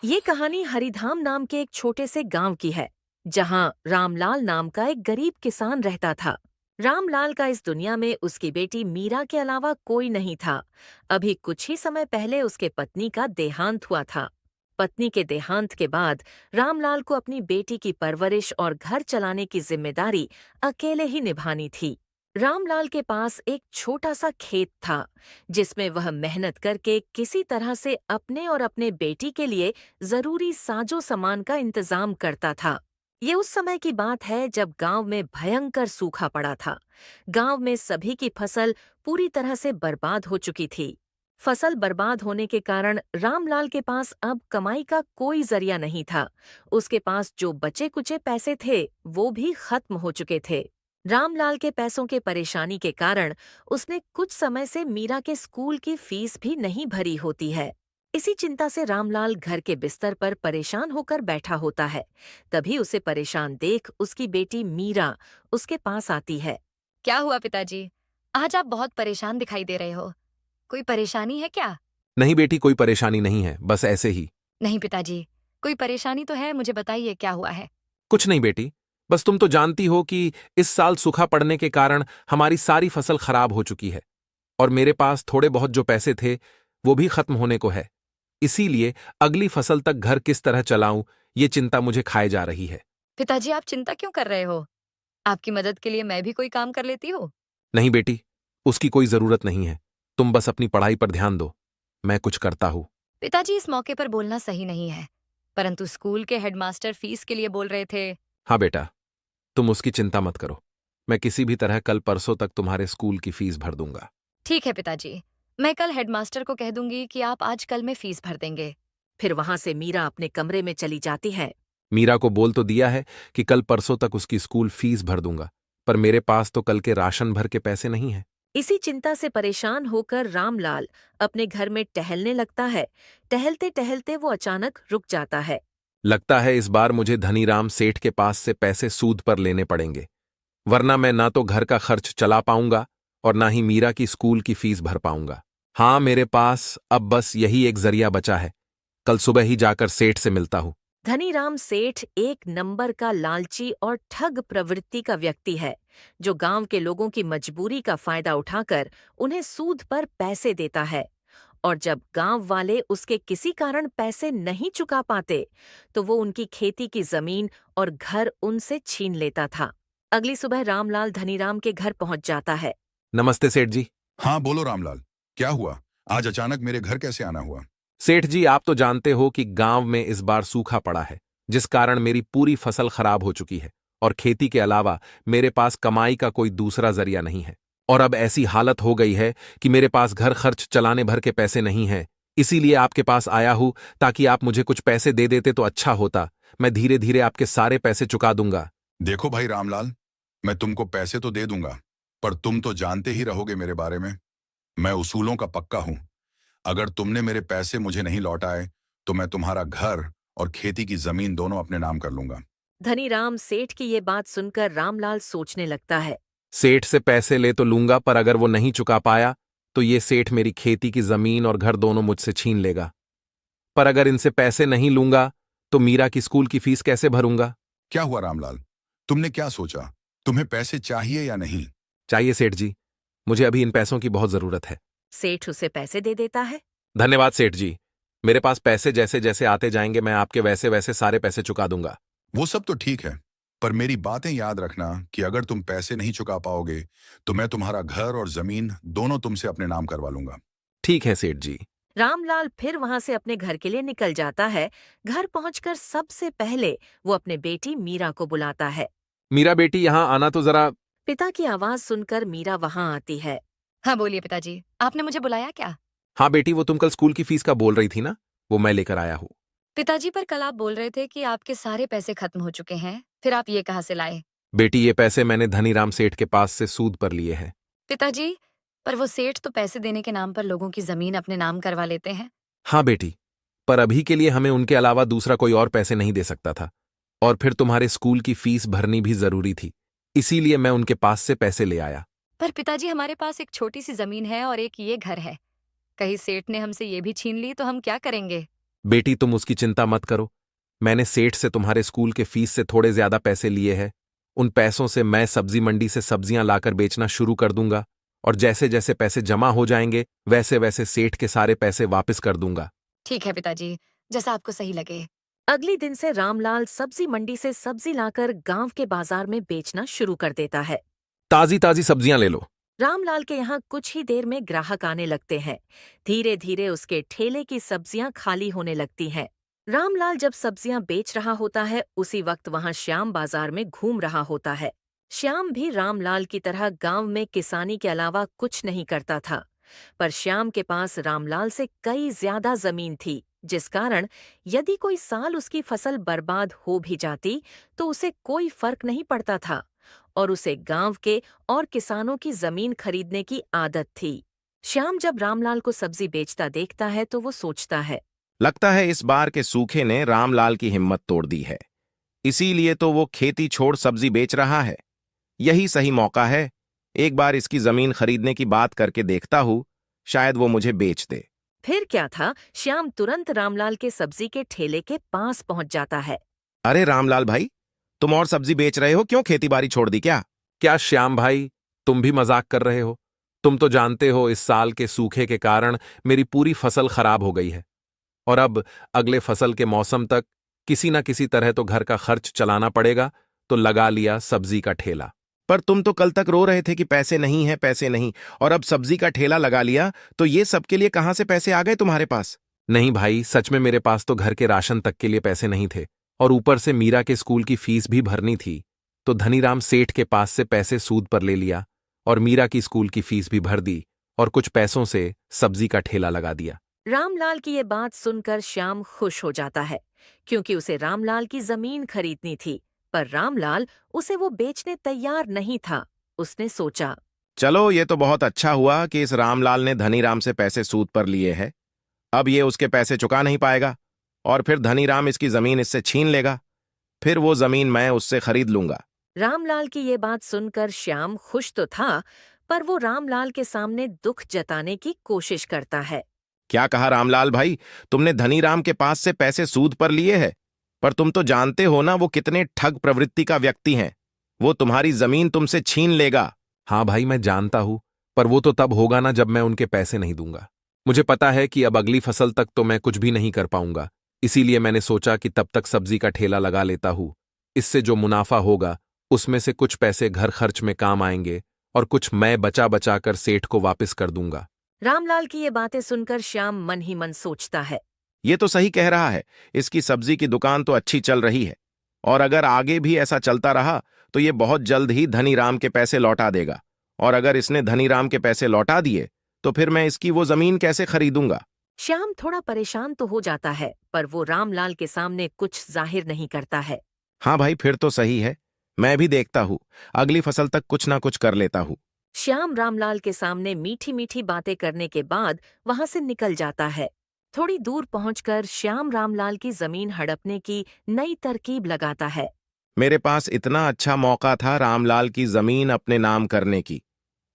ये कहानी हरिधाम नाम के एक छोटे से गांव की है, जहां रामलाल नाम का एक गरीब किसान रहता था। रामलाल का इस दुनिया में उसकी बेटी मीरा के अलावा कोई नहीं था। अभी कुछ ही समय पहले उसके पत्नी का देहांत हुआ था। पत्नी के देहांत के बाद रामलाल को अपनी बेटी की परवरिश और घर चलाने की जिम्मेदारी अकेले ही निभानी थी। रामलाल के पास एक छोटा सा खेत था, जिसमें वह मेहनत करके किसी तरह से अपने और अपने बेटी के लिए जरूरी साजो सामान का इंतजाम करता था। ये उस समय की बात है जब गांव में भयंकर सूखा पड़ा था। गांव में सभी की फसल पूरी तरह से बर्बाद हो चुकी थी। फसल बर्बाद होने के कारण रामलाल के पास अब कमाई का कोई जरिया नहीं था। उसके पास जो बचे कुचे पैसे थे वो भी खत्म हो चुके थे। रामलाल के पैसों के परेशानी के कारण उसने कुछ समय से मीरा के स्कूल की फीस भी नहीं भरी होती है। इसी चिंता से रामलाल घर के बिस्तर पर परेशान होकर बैठा होता है। तभी उसे परेशान देख उसकी बेटी मीरा उसके पास आती है। क्या हुआ पिताजी? आज आप बहुत परेशान दिखाई दे रहे हो। कोई परेशानी है क्या? नहीं बेटी, कोई परेशानी नहीं है, बस ऐसे ही। नहीं पिताजी, कोई परेशानी तो है, मुझे बताइए क्या हुआ है। कुछ नहीं बेटी, बस तुम तो जानती हो कि इस साल सूखा पड़ने के कारण हमारी सारी फसल खराब हो चुकी है और मेरे पास थोड़े बहुत जो पैसे थे वो भी खत्म होने को है। इसीलिए अगली फसल तक घर किस तरह चलाऊं, ये चिंता मुझे खाए जा रही है। पिताजी आप चिंता क्यों कर रहे हो? आपकी मदद के लिए मैं भी कोई काम कर लेती हूँ। नहीं बेटी, उसकी कोई जरूरत नहीं है। तुम बस अपनी पढ़ाई पर ध्यान दो, मैं कुछ करता हूं। पिताजी इस मौके पर बोलना सही नहीं है, परंतु स्कूल के हेडमास्टर फीस के लिए बोल रहे थे। हाँ बेटा, तुम उसकी चिंता मत करो। मैं किसी भी तरह कल परसों तक तुम्हारे स्कूल की फीस भर दूंगा। ठीक है पिताजी, मैं कल हेडमास्टर को कह दूंगी कि आप आज कल में फीस भर देंगे। फिर वहां से मीरा अपने कमरे में चली जाती है। मीरा को बोल तो दिया है कि कल परसों तक उसकी स्कूल फीस भर दूंगा, पर मेरे पास तो कल के राशन भर के पैसे नहीं हैं। इसी चिंता से परेशान होकर रामलाल अपने घर में टहलने लगता है। टहलते टहलते वो अचानक रुक जाता है। लगता है इस बार मुझे धनीराम सेठ के पास से पैसे सूद पर लेने पड़ेंगे, वरना मैं ना तो घर का खर्च चला पाऊंगा और ना ही मीरा की स्कूल की फीस भर पाऊंगा। हाँ, मेरे पास अब बस यही एक जरिया बचा है। कल सुबह ही जाकर सेठ से मिलता हूं। धनीराम सेठ एक नंबर का लालची और ठग प्रवृत्ति का व्यक्ति है, जो गांव के लोगों की मजबूरी का फायदा उठाकर उन्हें सूद पर पैसे देता है। और जब गांव वाले उसके किसी कारण पैसे नहीं चुका पाते, तो वो उनकी खेती की जमीन और घर उनसे छीन लेता था। अगली सुबह रामलाल धनीराम के घर पहुंच जाता है। नमस्ते सेठ जी। हाँ बोलो रामलाल, क्या हुआ? आज अचानक मेरे घर कैसे आना हुआ? सेठ जी, आप तो जानते हो कि गांव में इस बार सूखा पड़ा है, जिस कारण मेरी पूरी फसल खराब हो चुकी है और खेती के अलावा मेरे पास कमाई का कोई दूसरा जरिया नहीं है। और अब ऐसी हालत हो गई है कि मेरे पास घर खर्च चलाने भर के पैसे नहीं हैं। इसीलिए आपके पास आया हूं, ताकि आप मुझे कुछ पैसे दे देते तो अच्छा होता। मैं धीरे धीरे आपके सारे पैसे चुका दूंगा। देखो भाई रामलाल, मैं तुमको पैसे तो दे दूंगा, पर तुम तो जानते ही रहोगे मेरे बारे में। मैं उसूलों का पक्का हूं। अगर तुमने मेरे पैसे मुझे नहीं लौटाए तो मैं तुम्हारा घर और खेती की जमीन दोनों अपने नाम कर लूंगा। धनीराम सेठ की ये बात सुनकर रामलाल सोचने लगता है। सेठ से पैसे ले तो लूंगा, पर अगर वो नहीं चुका पाया तो ये सेठ मेरी खेती की जमीन और घर दोनों मुझसे छीन लेगा। पर अगर इनसे पैसे नहीं लूंगा तो मीरा की स्कूल की फीस कैसे भरूंगा? क्या हुआ रामलाल, तुमने क्या सोचा? तुम्हें पैसे चाहिए या नहीं? चाहिए सेठ जी, मुझे अभी इन पैसों की बहुत जरूरत है। सेठ उसे पैसे दे देता है। धन्यवाद सेठ जी। मेरे पास पैसे जैसे जैसे आते जाएंगे मैं आपके वैसे वैसे सारे पैसे चुका दूंगा। वो सब तो ठीक है, पर मेरी बातें याद रखना कि अगर तुम पैसे नहीं चुका पाओगे तो मैं तुम्हारा घर और जमीन दोनों तुमसे अपने नाम करवा लूंगा। ठीक है सेठ जी। रामलाल फिर वहां से अपने घर के लिए निकल जाता है। घर पहुंचकर सबसे पहले वो अपने बेटी मीरा को बुलाता है। मीरा बेटी, यहां आना तो जरा। पिता की आवाज सुनकर मीरा वहां आती है। हाँ बोलिए पिताजी, आपने मुझे बुलाया क्या? हाँ बेटी, वो तुम कल स्कूल की फीस का बोल रही थी ना, वो मैं लेकर आया हूँ। पिताजी पर कल आप बोल रहे थे कि आपके सारे पैसे खत्म हो चुके हैं, फिर आप ये कहाँ से लाए? बेटी, ये पैसे मैंने धनीराम सेठ के पास से सूद पर लिए हैं। पिताजी, पर वो सेठ तो पैसे देने के नाम पर लोगों की जमीन अपने नाम करवा लेते हैं। हाँ बेटी, पर अभी के लिए हमें उनके अलावा दूसरा कोई और पैसे नहीं दे सकता था, और फिर तुम्हारे स्कूल की फीस भरनी भी जरूरी थी, इसीलिए मैं उनके पास से पैसे ले आया। पर पिताजी हमारे पास एक छोटी सी जमीन है और एक ये घर है। कहीं सेठ ने हमसे ये भी छीन ली तो हम क्या करेंगे? बेटी तुम उसकी चिंता मत करो। मैंने सेठ से तुम्हारे स्कूल के फीस से थोड़े ज्यादा पैसे लिए हैं। उन पैसों से मैं सब्जी मंडी से सब्जियां लाकर बेचना शुरू कर दूंगा और जैसे जैसे पैसे जमा हो जाएंगे वैसे वैसे सेठ के सारे पैसे वापस कर दूंगा। ठीक है पिताजी, जैसा आपको सही लगे। अगले दिन से रामलाल सब्जी मंडी से सब्जी लाकर गांव के बाजार में बेचना शुरू कर देता है। ताजी ताजी सब्जियां ले लो। रामलाल के यहाँ कुछ ही देर में ग्राहक आने लगते हैं। धीरे धीरे उसके ठेले की सब्जियां खाली होने लगती हैं। रामलाल जब सब्जियां बेच रहा होता है उसी वक्त वहां श्याम बाजार में घूम रहा होता है। श्याम भी रामलाल की तरह गांव में किसानी के अलावा कुछ नहीं करता था, पर श्याम के पास रामलाल से कई ज्यादा जमीन थी, जिस कारण यदि कोई साल उसकी फसल बर्बाद हो भी जाती तो उसे कोई फर्क नहीं पड़ता था और उसे गांव के और किसानों की जमीन खरीदने की आदत थी। श्याम जब रामलाल को सब्जी बेचता देखता है तो वो सोचता है, लगता है इस बार के सूखे ने रामलाल की हिम्मत तोड़ दी है, इसीलिए तो वो खेती छोड़ सब्जी बेच रहा है। यही सही मौका है, एक बार इसकी जमीन खरीदने की बात करके देखता हूं, शायद वो मुझे बेच दे। फिर क्या था, श्याम तुरंत रामलाल के सब्जी के ठेले के पास पहुंच जाता है। अरे रामलाल भाई, तुम और सब्जी बेच रहे हो, क्यों खेती बाड़ी छोड़ दी क्या? क्या श्याम भाई, तुम भी मजाक कर रहे हो? तुम तो जानते हो इस साल के सूखे के कारण मेरी पूरी फसल खराब हो गई है और अब अगले फसल के मौसम तक किसी न किसी तरह तो घर का खर्च चलाना पड़ेगा, तो लगा लिया सब्जी का ठेला। पर तुम तो कल तक रो रहे थे कि पैसे नहीं है, पैसे नहीं, और अब सब्जी का ठेला लगा लिया, तो ये सबके लिए कहां से पैसे आ गए तुम्हारे पास? नहीं भाई, सच में मेरे पास तो घर के राशन तक के लिए पैसे नहीं थे और ऊपर से मीरा के स्कूल की फीस भी भरनी थी, तो धनीराम सेठ के पास से पैसे सूद पर ले लिया और मीरा की स्कूल की फीस भी भर दी और कुछ पैसों से सब्जी का ठेला लगा दिया। रामलाल की ये बात सुनकर श्याम खुश हो जाता है, क्योंकि उसे रामलाल की जमीन खरीदनी थी, पर रामलाल उसे वो बेचने तैयार नहीं था। उसने सोचा, चलो ये तो बहुत अच्छा हुआ कि इस रामलाल ने धनीराम से पैसे सूद पर लिए हैं। अब ये उसके पैसे चुका नहीं पाएगा और फिर धनीराम इसकी जमीन इससे छीन लेगा, फिर वो जमीन मैं उससे खरीद लूंगा। रामलाल की ये बात सुनकर श्याम खुश तो था, पर वो रामलाल के सामने दुख जताने की कोशिश करता है। क्या कहा रामलाल भाई, तुमने धनीराम के पास से पैसे सूद पर लिए हैं? पर तुम तो जानते हो ना वो कितने ठग प्रवृत्ति का व्यक्ति हैं। वो तुम्हारी जमीन तुमसे छीन लेगा। हाँ भाई, मैं जानता हूं, पर वो तो तब होगा ना जब मैं उनके पैसे नहीं दूंगा। मुझे पता है कि अब अगली फसल तक तो मैं कुछ भी नहीं कर पाऊंगा, इसीलिए मैंने सोचा कि तब तक सब्जी का ठेला लगा लेता हूं। इससे जो मुनाफा होगा उसमें से कुछ पैसे घर खर्च में काम आएंगे और कुछ मैं बचा बचा कर सेठ को वापस कर दूंगा। रामलाल की ये बातें सुनकर श्याम मन ही मन सोचता है, ये तो सही कह रहा है, इसकी सब्जी की दुकान तो अच्छी चल रही है और अगर आगे भी ऐसा चलता रहा तो ये बहुत जल्द ही धनीराम के पैसे लौटा देगा, और अगर इसने धनीराम के पैसे लौटा दिए तो फिर मैं इसकी वो जमीन कैसे खरीदूंगा। श्याम थोड़ा परेशान तो हो जाता है, पर वो रामलाल के सामने कुछ जाहिर नहीं करता है। हाँ भाई, फिर तो सही है, मैं भी देखता हूँ, अगली फसल तक कुछ ना कुछ कर लेता हूँ। श्याम रामलाल के सामने मीठी मीठी बातें करने के बाद वहां से निकल जाता है। थोड़ी दूर पहुंचकर श्याम रामलाल की जमीन हड़पने की नई तरकीब लगाता है। मेरे पास इतना अच्छा मौका था रामलाल की जमीन अपने नाम करने की,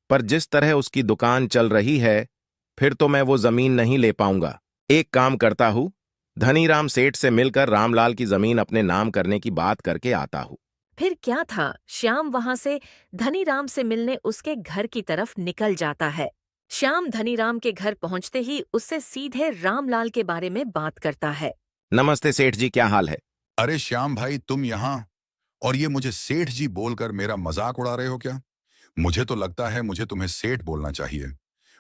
पर जिस तरह उसकी दुकान चल रही है फिर तो मैं वो जमीन नहीं ले पाऊंगा। एक काम करता हूं, धनीराम सेठ से मिलकर रामलाल की जमीन अपने नाम करने की बात करके आता हूं। फिर क्या था, श्याम वहां से धनीराम से मिलने उसके घर की तरफ निकल जाता है। श्याम धनीराम के घर पहुंचते ही उससे सीधे रामलाल के बारे में बात करता है। नमस्ते सेठ जी, क्या हाल है? अरे श्याम भाई, तुम यहाँ और ये मुझे सेठ जी बोलकर मेरा मजाक उड़ा रहे हो क्या? मुझे तो लगता है मुझे तुम्हें सेठ बोलना चाहिए।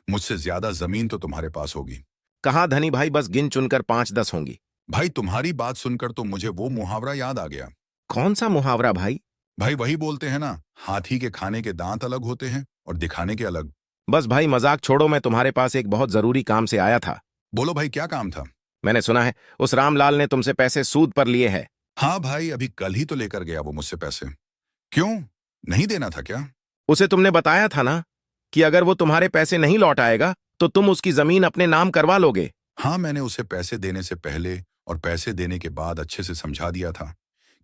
मुझसे ज्यादा जमीन तो तुम्हारे पास होगी। कहाँ धनी भाई, बस गिन चुनकर 5-10 होंगी। भाई तुम्हारी बात सुनकर तो मुझे वो मुहावरा याद आ गया। कौन सा मुहावरा भाई? भाई वही बोलते हैं ना, हाथी के खाने के दांत अलग होते हैं और दिखाने के अलग। बस भाई मजाक छोड़ो, मैं तुम्हारे पास एक बहुत जरूरी काम से आया था। बोलो भाई, क्या काम था? मैंने सुना है उस रामलाल ने तुमसे पैसे सूद पर लिए हैं। हाँ भाई, अभी कल ही तो लेकर गया वो मुझसे पैसे। क्यों, नहीं देना था क्या? उसे तुमने बताया था ना कि अगर वो तुम्हारे पैसे नहीं लौट आएगा तो तुम उसकी जमीन अपने नाम करवा लोगे। हाँ, मैंने उसे पैसे देने से पहले और पैसे देने के बाद अच्छे से समझा दिया था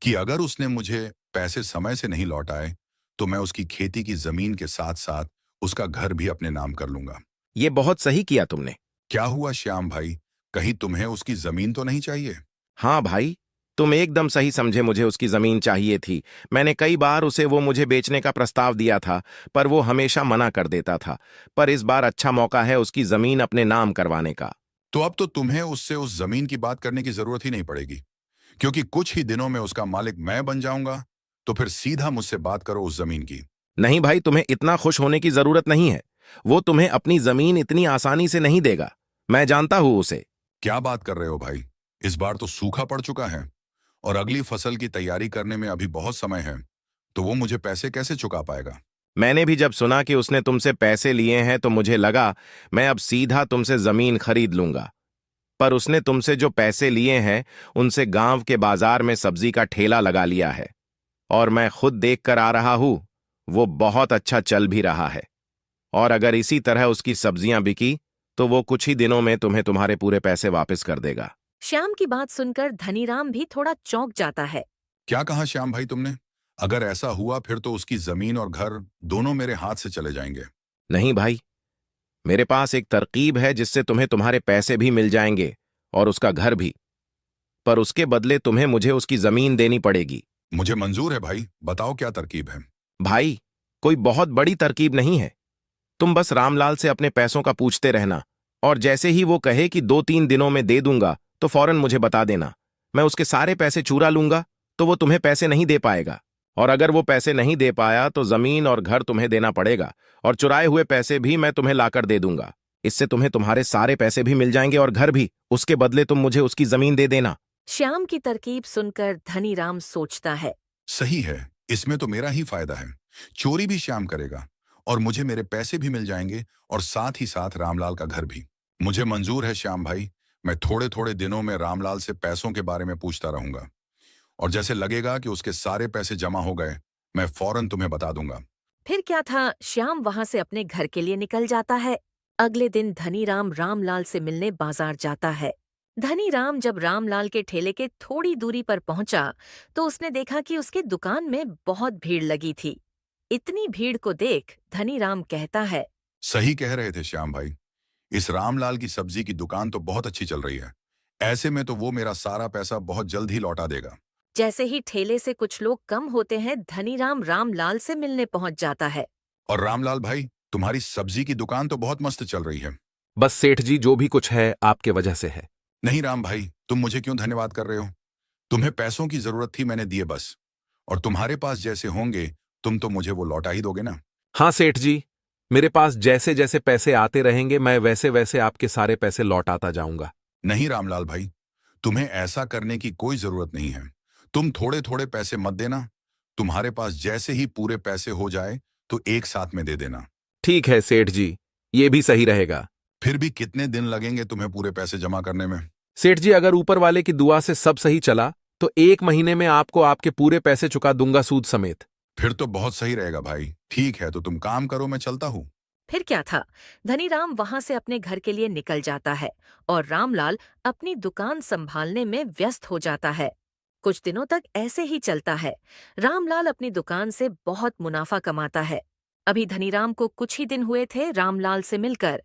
कि अगर उसने मुझे पैसे समय से नहीं लौटाए तो मैं उसकी खेती की जमीन के साथ साथ उसका घर भी अपने नाम कर लूंगा। ये बहुत सही किया तुमने। क्या हुआ श्याम भाई, कहीं तुम्हें उसकी जमीन तो नहीं चाहिए? हाँ भाई, तुम एकदम सही समझे, मुझे उसकी जमीन चाहिए थी। मैंने कई बार उसे वो मुझे बेचने का प्रस्ताव दिया था, पर वो हमेशा मना कर देता था। पर इस बार अच्छा मौका है उसकी जमीन अपने नाम करवाने का। तो अब तो तुम्हें उससे उस जमीन की बात करने की जरूरत ही नहीं पड़ेगी, क्योंकि कुछ ही दिनों में उसका मालिक मैं बन जाऊंगा। तो फिर सीधा मुझसे बात करो उस जमीन की। नहीं भाई, तुम्हें इतना खुश होने की जरूरत नहीं है। वो तुम्हें अपनी जमीन इतनी आसानी से नहीं देगा। मैं जानता हूं उसे। क्या बात कर रहे हो भाई? इस बार तो सूखा पड़ चुका है और अगली फसल की तैयारी करने में अभी बहुत समय है, तो वो मुझे पैसे कैसे चुका पाएगा? मैंने भी जब सुना कि उसने तुमसे पैसे लिए हैं तो मुझे लगा मैं अब सीधा तुमसे जमीन खरीद लूंगा। पर उसने तुमसे जो पैसे लिए हैं उनसे गांव के बाजार में सब्जी का ठेला लगा लिया है। और मैं खुद देख कर आ रहा हूं, वो बहुत अच्छा चल भी रहा है। और अगर इसी तरह उसकी सब्जियां बिकी तो वो कुछ ही दिनों में तुम्हें तुम्हारे पूरे पैसे वापस कर देगा। श्याम की बात सुनकर धनीराम भी थोड़ा चौंक जाता है। क्या कहा श्याम भाई तुमने? अगर ऐसा हुआ फिर तो उसकी जमीन और घर दोनों मेरे हाथ से चले जाएंगे। नहीं भाई, मेरे पास एक तरकीब है जिससे तुम्हें तुम्हारे पैसे भी मिल जाएंगे और उसका घर भी। पर उसके बदले तुम्हें मुझे उसकी जमीन देनी पड़ेगी। मुझे मंजूर है भाई, बताओ क्या तरकीब है? भाई, कोई बहुत बड़ी तरकीब नहीं है। तुम बस रामलाल से अपने पैसों का पूछते रहना, और जैसे ही वो कहे कि 2-3 दिनों में दे दूंगा तो फौरन मुझे बता देना। मैं उसके सारे पैसे चुरा लूंगा तो वो तुम्हें पैसे नहीं दे पाएगा। और अगर वो पैसे नहीं दे पाया तो जमीन और घर तुम्हें देना पड़ेगा, और चुराए हुए पैसे भी मैं तुम्हें लाकर दे दूंगा। इससे तुम्हें तुम्हारे सारे पैसे भी मिल जाएंगे और घर भी। उसके बदले तुम मुझे उसकी जमीन दे देना। श्याम की तरकीब सुनकर धनीराम सोचता है। सही है, इसमें तो मेरा ही फायदा है। चोरी भी श्याम करेगा और मुझे मेरे पैसे भी मिल जाएंगे, और साथ ही साथ रामलाल का घर भी। मुझे मंजूर है श्याम भाई, मैं थोड़े थोड़े दिनों में रामलाल से पैसों के बारे में पूछता रहूंगा, और जैसे लगेगा कि उसके सारे पैसे जमा हो गए, मैं फौरन तुम्हें बता दूंगा। फिर क्या था, श्याम वहां से अपने घर के लिए निकल जाता है। अगले दिन धनीराम रामलाल से मिलने बाजार जाता है। धनीराम जब रामलाल के ठेले के थोड़ी दूरी पर पहुंचा तो उसने देखा कि उसके दुकान में बहुत भीड़ लगी थी। इतनी भीड़ को देख धनीराम कहता है। सही कह रहे थे श्याम भाई, इस रामलाल की सब्जी की दुकान तो बहुत अच्छी चल रही है। ऐसे में तो वो मेरा सारा पैसा बहुत जल्द ही लौटा देगा। जैसे ही ठेले से कुछ लोग कम होते हैं, धनीराम रामलाल से मिलने पहुंच जाता है। और रामलाल भाई, तुम्हारी सब्जी की दुकान तो बहुत मस्त चल रही है। बस सेठ जी, जो भी कुछ है आपके वजह से है। नहीं राम भाई, तुम मुझे क्यों धन्यवाद कर रहे हो? तुम्हें पैसों की जरूरत थी, मैंने दिए बस। और तुम्हारे पास जैसे होंगे तुम तो मुझे वो लौटा ही दोगे ना? हाँ सेठ जी, मेरे पास जैसे जैसे पैसे आते रहेंगे मैं वैसे वैसे आपके सारे पैसे लौटाता जाऊंगा। नहीं रामलाल भाई, तुम्हें ऐसा करने की कोई जरूरत नहीं है। तुम थोड़े थोड़े पैसे मत देना, तुम्हारे पास जैसे ही पूरे पैसे हो जाए तो एक साथ में दे देना। ठीक है सेठ जी, ये भी सही रहेगा। फिर भी कितने दिन लगेंगे तुम्हें पूरे पैसे जमा करने में? सेठ जी, अगर ऊपर वाले की दुआ से सब सही चला तो 1 महीने में आपको आपके पूरे पैसे चुका दूंगा, सूद समेत। फिर तो बहुत सही रहेगा भाई। ठीक है, तो तुम काम करो, मैं चलता हूँ। फिर क्या था, धनीराम वहां से अपने घर के लिए निकल जाता है और रामलाल अपनी दुकान संभालने में व्यस्त हो जाता है। कुछ दिनों तक ऐसे ही चलता है। रामलाल अपनी दुकान से बहुत मुनाफा कमाता है। अभी धनीराम को कुछ ही दिन हुए थे रामलाल से मिलकर,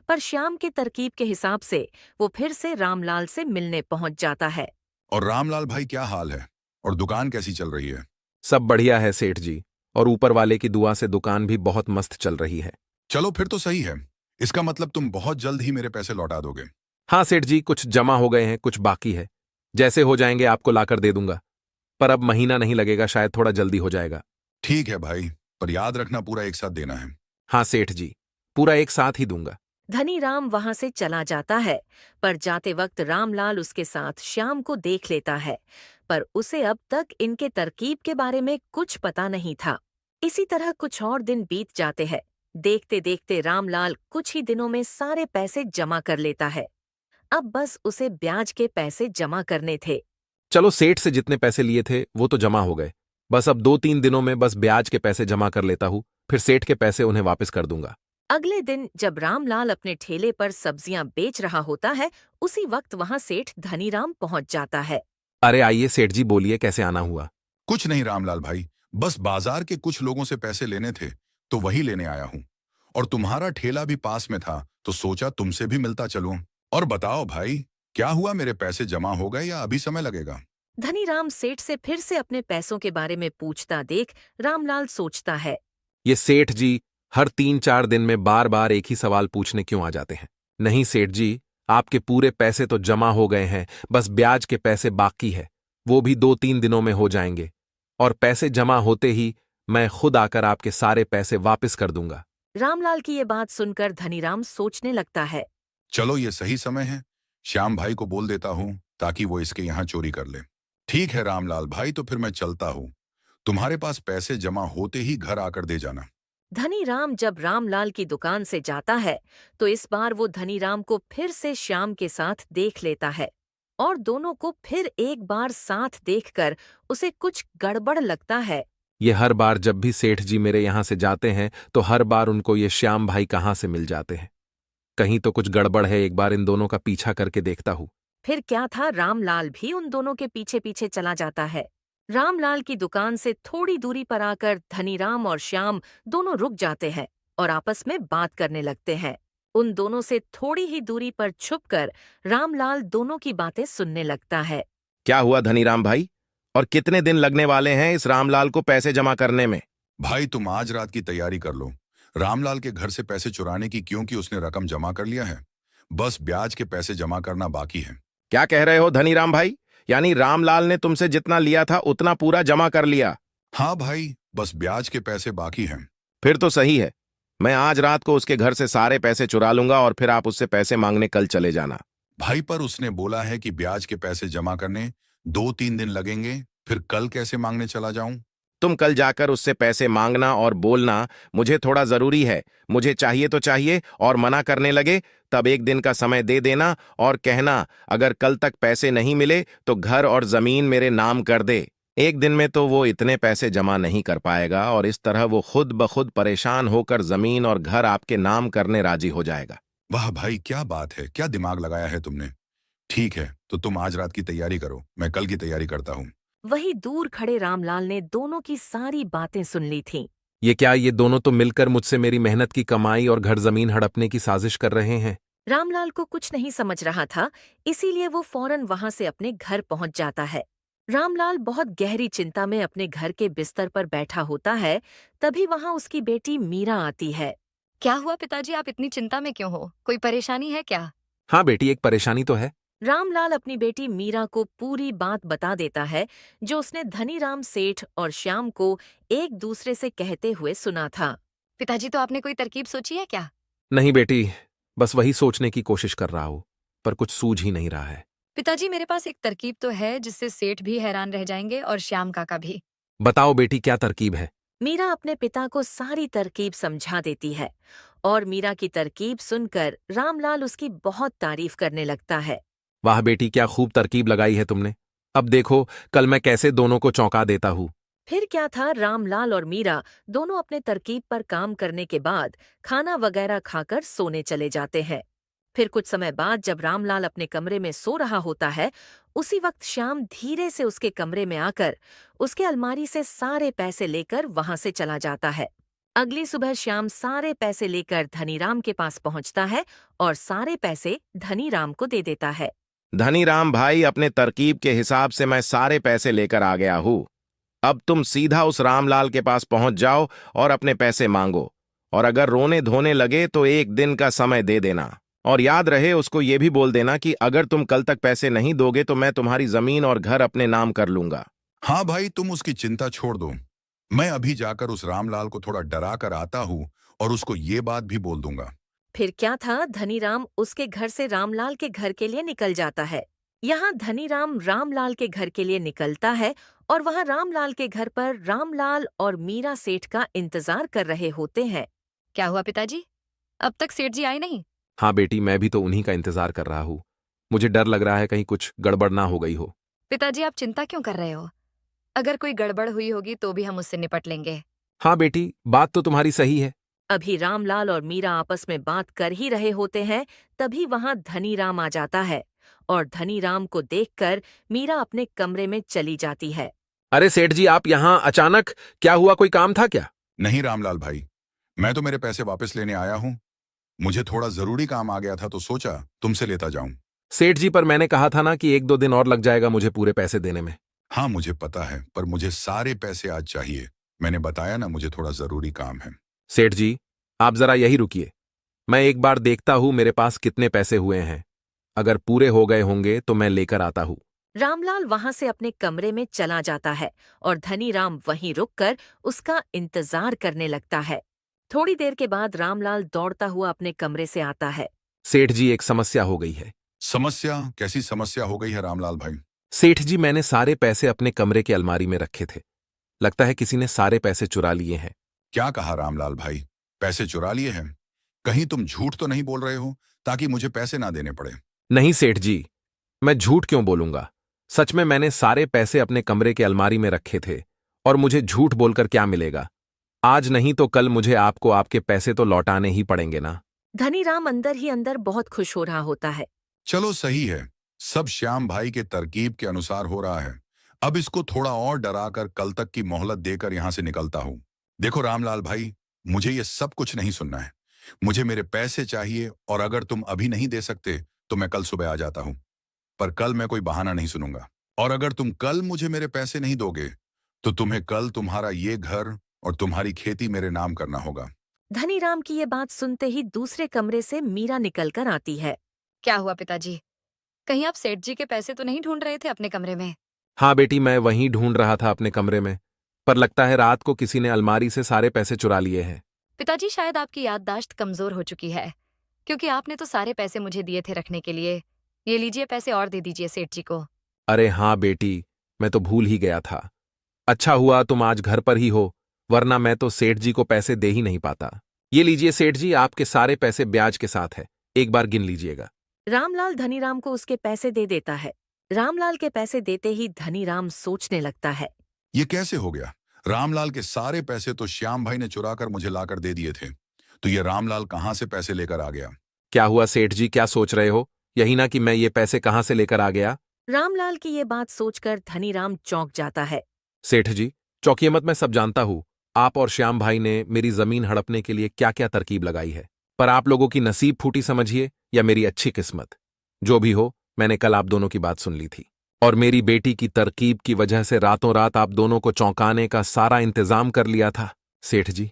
पर श्याम के तरकीब के हिसाब से वो फिर से रामलाल से मिलने पहुंच जाता है। और रामलाल भाई, क्या हाल है और दुकान कैसी चल रही है? सब बढ़िया है सेठ जी, और ऊपर वाले की दुआ से दुकान भी बहुत मस्त चल रही है। चलो फिर तो सही है। इसका मतलब तुम बहुत जल्द ही मेरे पैसे लौटा दोगे। हाँ सेठ जी, कुछ जमा हो गए हैं, कुछ बाकी है। जैसे हो जाएंगे आपको लाकर दे दूंगा, पर अब महीना नहीं लगेगा, शायद थोड़ा जल्दी हो जाएगा। ठीक है भाई, पर याद रखना पूरा एक साथ देना है। हाँ सेठ जी, पूरा एक साथ ही दूंगा। धनीराम वहां से चला जाता है, पर जाते वक्त रामलाल उसके साथ श्याम को देख लेता है, पर उसे अब तक इनके तरकीब के बारे में कुछ पता नहीं था। इसी तरह कुछ और दिन बीत जाते हैं। देखते देखते रामलाल कुछ ही दिनों में सारे पैसे जमा कर लेता है। अब बस उसे ब्याज के पैसे जमा करने थे। चलो, सेठ से जितने पैसे लिए थे वो तो जमा हो गए, बस अब 2-3 दिनों में बस ब्याज के पैसे जमा कर लेता हूँ, फिर सेठ के पैसे उन्हें वापस कर दूंगा। अगले दिन जब रामलाल अपने ठेले पर सब्जियां बेच रहा होता है, उसी वक्त वहां सेठ धनीराम पहुंच जाता है। अरे आइए सेठ जी, बोलिए कैसे आना हुआ? कुछ नहीं रामलाल भाई, बस बाजार के कुछ लोगों से पैसे लेने थे तो वही लेने आया हूँ। और तुम्हारा ठेला भी पास में था तो सोचा तुमसे भी मिलता चलूं। और बताओ भाई, क्या हुआ, मेरे पैसे जमा हो गए या अभी समय लगेगा? धनीराम सेठ से फिर से अपने पैसों के बारे में पूछता देख रामलाल सोचता है। ये सेठ जी हर 3-4 दिन में बार बार एक ही सवाल पूछने क्यों आ जाते हैं? नहीं सेठ जी, आपके पूरे पैसे तो जमा हो गए हैं, बस ब्याज के पैसे बाकी है, वो भी 2-3 दिनों में हो जाएंगे। और पैसे जमा होते ही मैं खुद आकर आपके सारे पैसे वापस कर दूंगा। रामलाल की ये बात सुनकर धनीराम सोचने लगता है। चलो ये सही समय है, श्याम भाई को बोल देता हूँ ताकि वो इसके यहाँ चोरी कर ले। ठीक है रामलाल भाई, तो फिर मैं चलता हूँ। तुम्हारे पास पैसे जमा होते ही घर आकर दे जाना। धनीराम जब रामलाल की दुकान से जाता है तो इस बार वो धनीराम को फिर से श्याम के साथ देख लेता है और दोनों को फिर एक बार साथ देखकर उसे कुछ गड़बड़ लगता है। ये हर बार जब भी सेठ जी मेरे यहां से जाते हैं तो हर बार उनको ये श्याम भाई कहाँ से मिल जाते हैं। कहीं तो कुछ गड़बड़ है, एक बार इन दोनों का पीछा करके देखता हूँ। फिर क्या था, रामलाल भी उन दोनों के पीछे पीछे चला जाता है। रामलाल की दुकान से थोड़ी दूरी पर आकर धनीराम और श्याम दोनों रुक जाते हैं और आपस में बात करने लगते हैं। उन दोनों से थोड़ी ही दूरी पर छुपकर रामलाल दोनों की बातें सुनने लगता है। क्या हुआ धनीराम भाई, और कितने दिन लगने वाले हैं इस रामलाल को पैसे जमा करने में? भाई तुम आज रात की तैयारी कर लो। रामलाल के घर से पैसे चुराने की, क्योंकि उसने रकम जमा कर लिया है, बस ब्याज के पैसे जमा करना बाकी है। क्या कह रहे हो धनीराम भाई? यानी रामलाल ने तुमसे जितना लिया था उतना पूरा जमा कर लिया? हाँ भाई, बस ब्याज के पैसे बाकी हैं। फिर तो सही है। मैं आज रात को उसके घर से सारे पैसे चुरा लूंगा और फिर आप उससे पैसे मांगने कल चले जाना। भाई पर उसने बोला है कि ब्याज के पैसे जमा करने 2-3 दिन लगेंगे, फिर कल कैसे मांगने चला जाऊं? तुम कल जाकर उससे पैसे मांगना और बोलना मुझे थोड़ा जरूरी है, मुझे चाहिए तो चाहिए, और मना करने लगे तब 1 दिन का समय दे देना और कहना अगर कल तक पैसे नहीं मिले तो घर और जमीन मेरे नाम कर दे। 1 दिन में तो वो इतने पैसे जमा नहीं कर पाएगा और इस तरह वो खुद ब खुद परेशान होकर जमीन और घर आपके नाम करने राजी हो जाएगा। वाह भाई, क्या बात है, क्या दिमाग लगाया है तुमने। ठीक है, तो तुम आज रात की तैयारी करो, मैं कल की तैयारी करता हूँ। वहीं दूर खड़े रामलाल ने दोनों की सारी बातें सुन ली थीं। ये क्या, ये दोनों तो मिलकर मुझसे मेरी मेहनत की कमाई और घर जमीन हड़पने की साजिश कर रहे हैं। रामलाल को कुछ नहीं समझ रहा था, इसीलिए वो फौरन वहां से अपने घर पहुंच जाता है। रामलाल बहुत गहरी चिंता में अपने घर के बिस्तर पर बैठा होता है, तभी वहां उसकी बेटी मीरा आती है। क्या हुआ पिताजी, आप इतनी चिंता में क्यों हो? कोई परेशानी है क्या? हाँ बेटी, एक परेशानी तो है। रामलाल अपनी बेटी मीरा को पूरी बात बता देता है जो उसने धनीराम सेठ और श्याम को एक दूसरे से कहते हुए सुना था। पिताजी, तो आपने कोई तरकीब सोची है क्या? नहीं बेटी, बस वही सोचने की कोशिश कर रहा हूं, पर कुछ सूझ ही नहीं रहा है। पिताजी, मेरे पास एक तरकीब तो है जिससे सेठ भी हैरान रह जाएंगे और श्याम काका भी। बताओ बेटी, क्या तरकीब है? मीरा अपने पिता को सारी तरकीब समझा देती है और मीरा की तरकीब सुनकर रामलाल उसकी बहुत तारीफ करने लगता है। वाह बेटी, क्या खूब तरकीब लगाई है तुमने। अब देखो कल मैं कैसे दोनों को चौंका देता हूँ। फिर क्या था, रामलाल और मीरा दोनों अपने तरकीब पर काम करने के बाद खाना वगैरह खाकर सोने चले जाते हैं। फिर कुछ समय बाद जब रामलाल अपने कमरे में सो रहा होता है, उसी वक्त श्याम धीरे से उसके कमरे में आकर उसके अलमारी से सारे पैसे लेकर वहां से चला जाता है। अगली सुबह श्याम सारे पैसे लेकर धनीराम के पास पहुंचता है और सारे पैसे धनीराम को दे देता है। धनीराम भाई, अपने तरकीब के हिसाब से मैं सारे पैसे लेकर आ गया हूँ। अब तुम सीधा उस रामलाल के पास पहुंच जाओ और अपने पैसे मांगो, और अगर रोने धोने लगे तो 1 दिन का समय दे देना, और याद रहे उसको ये भी बोल देना कि अगर तुम कल तक पैसे नहीं दोगे तो मैं तुम्हारी जमीन और घर अपने नाम कर लूंगा। हाँ भाई, तुम उसकी चिंता छोड़ दो, मैं अभी जाकर उस रामलाल को थोड़ा डरा कर आता हूँ और उसको ये बात भी बोल दूंगा। फिर क्या था, धनीराम उसके घर से रामलाल के घर के लिए निकल जाता है। यहाँ धनीराम रामलाल के घर के लिए निकलता है और वहाँ रामलाल के घर पर रामलाल और मीरा सेठ का इंतजार कर रहे होते हैं। क्या हुआ पिताजी, अब तक सेठ जी आए नहीं? हाँ बेटी, मैं भी तो उन्हीं का इंतजार कर रहा हूँ। मुझे डर लग रहा है कहीं कुछ गड़बड़ ना हो गई हो। पिताजी, आप चिंता क्यों कर रहे हो? अगर कोई गड़बड़ हुई होगी तो भी हम उससे निपट लेंगे। हाँ बेटी, बात तो तुम्हारी सही है। अभी रामलाल और मीरा आपस में बात कर ही रहे होते हैं, तभी वहाँ धनीराम आ जाता है और धनीराम को देखकर मीरा अपने कमरे में चली जाती है। अरे सेठ जी, आप यहाँ अचानक, क्या हुआ, कोई काम था क्या? नहीं रामलाल भाई, मैं तो मेरे पैसे वापस लेने आया हूँ। मुझे थोड़ा जरूरी काम आ गया था तो सोचा तुमसे लेता जाऊं। सेठ जी, पर मैंने कहा था ना कि 1-2 दिन और लग जाएगा मुझे पूरे पैसे देने में। हाँ मुझे पता है, पर मुझे सारे पैसे आज चाहिए। मैंने बताया ना, मुझे थोड़ा जरूरी काम है। सेठ जी, आप जरा यही रुकिए। मैं एक बार देखता हूं मेरे पास कितने पैसे हुए हैं। अगर पूरे हो गए होंगे तो मैं लेकर आता हूं। रामलाल वहां से अपने कमरे में चला जाता है और धनीराम वहीं रुककर उसका इंतजार करने लगता है। थोड़ी देर के बाद रामलाल दौड़ता हुआ अपने कमरे से आता है। सेठ जी, एक समस्या हो गई है। समस्या? कैसी समस्या हो गई है रामलाल भाई? सेठ जी, मैंने सारे पैसे अपने कमरे की अलमारी में रखे थे। लगता है किसी ने सारे पैसे चुरा लिए हैं। क्या कहा रामलाल भाई? पैसे चुरा लिए हैं? कहीं तुम झूठ तो नहीं बोल रहे हो ताकि मुझे पैसे ना देने पड़े? नहीं सेठ जी, मैं झूठ क्यों बोलूंगा। सच में मैंने सारे पैसे अपने कमरे के अलमारी में रखे थे और मुझे झूठ बोलकर क्या मिलेगा। आज नहीं तो कल मुझे आपको आपके पैसे तो लौटाने ही पड़ेंगे ना। धनीराम अंदर ही अंदर बहुत खुश हो रहा होता है। चलो सही है, सब श्याम भाई के तरकीब के अनुसार हो रहा है। अब इसको थोड़ा और डराकर कल तक की मोहलत देकर यहां से निकलता हूं। देखो रामलाल भाई, मुझे ये सब कुछ नहीं सुनना है। मुझे मेरे पैसे चाहिए, और अगर तुम अभी नहीं दे सकते तो मैं कल सुबह आ जाता हूं। पर कल मैं कोई बहाना नहीं सुनूंगा। और अगर तुम कल मुझे मेरे पैसे नहीं दोगे तो तुम्हें कल तुम्हारा ये घर और तुम्हारी खेती मेरे नाम करना होगा। धनीराम की ये बात सुनते ही दूसरे कमरे से मीरा निकलकर आती है। क्या हुआ पिताजी? कहीं आप सेठ जी के पैसे तो नहीं ढूंढ रहे थे अपने कमरे में? हाँ बेटी, मैं वहीं ढूंढ रहा था अपने कमरे में, पर लगता है रात को किसी ने अलमारी से सारे पैसे चुरा लिए हैं। पिताजी, शायद आपकी याददाश्त कमजोर हो चुकी है, क्योंकि आपने तो सारे पैसे मुझे दिए थे रखने के लिए। ये लीजिए, पैसे और दे दीजिए सेठ जी को। अरे हाँ बेटी, मैं तो भूल ही गया था। अच्छा हुआ तुम आज घर पर ही हो, वरना मैं तो सेठ जी को पैसे दे ही नहीं पाता। ये लीजिए सेठ जी, आपके सारे पैसे ब्याज के साथ है, एक बार गिन लीजिएगा। रामलाल धनीराम को उसके पैसे दे देता है। रामलाल के पैसे देते ही धनीराम सोचने लगता है। ये कैसे हो गया? रामलाल के सारे पैसे तो श्याम भाई ने चुरा कर मुझे लाकर दे दिए थे, तो ये रामलाल कहां से पैसे लेकर आ गया? क्या हुआ सेठ जी, क्या सोच रहे हो? यही ना कि मैं ये पैसे कहाँ से लेकर आ गया। रामलाल की ये बात सोचकर धनीराम चौंक जाता है। सेठ जी, चौंकिए मत, मैं सब जानता हूँ। आप और श्याम भाई ने मेरी जमीन हड़पने के लिए क्या क्या तरकीब लगाई है, पर आप लोगों की नसीब फूटी समझिए या मेरी अच्छी किस्मत। जो भी हो, मैंने कल आप दोनों की बात सुन ली थी, और मेरी बेटी की तरकीब की वजह से रातों रात आप दोनों को चौंकाने का सारा इंतजाम कर लिया था। सेठ जी,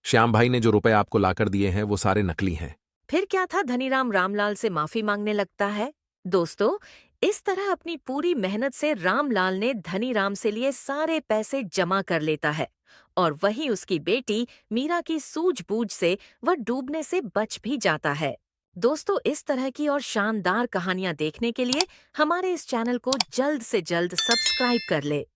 श्याम भाई ने जो रुपए आपको लाकर दिए हैं वो सारे नकली हैं। फिर क्या था, धनीराम रामलाल से माफी मांगने लगता है। दोस्तों, इस तरह अपनी पूरी मेहनत से रामलाल ने धनीराम से लिए सारे पैसे जमा कर लेता है, और वहीं उसकी बेटी मीरा की सूझबूझ से वह डूबने से बच भी जाता है। दोस्तों, इस तरह की और शानदार कहानियां देखने के लिए हमारे इस चैनल को जल्द से जल्द सब्सक्राइब कर ले।